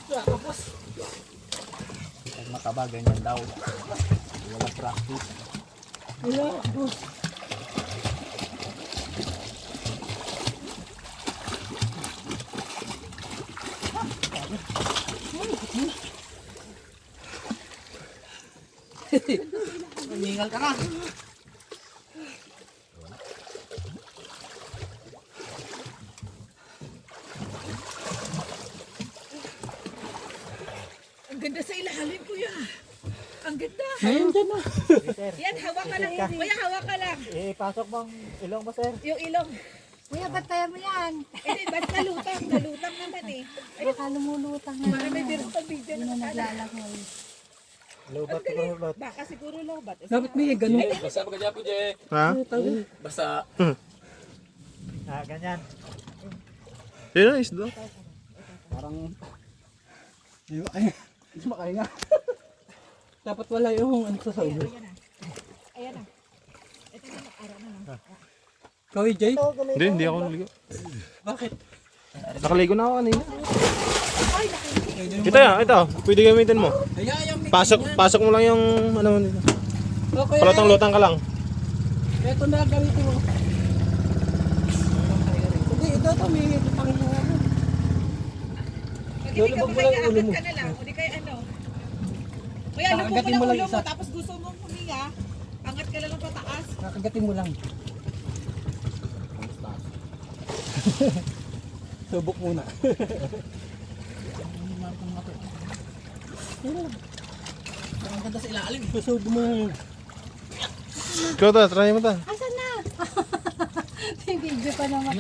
Tapos. Pag mataba, ganyan daw. Wala practice. Wala, boss. Maningal ka na. Ang ganda sa ilalim, kuya. Ang ganda. Ayun dyan na. Yan, hawak ka lang. Kuya, hawak ka lang. Pasok bang ilong mo, sir? Yung ilong. Kuya, bantayan mo yan. Eh, ba't nalutang? Nalutang naman eh. Baka lumulutang na. Baka may biro pang video Hindi na na naglalangoy. Lobat siguro, lot. Baka siguro lobat. Dapat may ganun. Basta pa kanya po, Jay. Ha? Basta. Ganyan. Yun ang isda. Parang Ay, makaya nga. Dapat wala yung ano sa ulo. Ayan na. Ito na, araw na lang. Ikaw, Jay? Hindi ako naligo. Bakit? Nakaligo na ako kanina. Ito. Pwede gamitin mo. Pasok mo lang yung ano mo dito. Okay. Palutang-lutang ka lang. Ito na gamitin mo. Hindi, ito may panghinga mo. Pag hindi ka Lulubog mo lang yung ulo makaya, mo. angat ka na lang. O di kaya ano. Kuya, lubog mo Kakagatin lang mo lang ulo mo. isa. Tapos gusto mong huminga. Angat ka lang pataas. Kakagatin mo lang. Subok muna. ang ganda sa ilalim. Susub mo lang. Ikaw ta, try mo ta. Asan na? May video pa naman.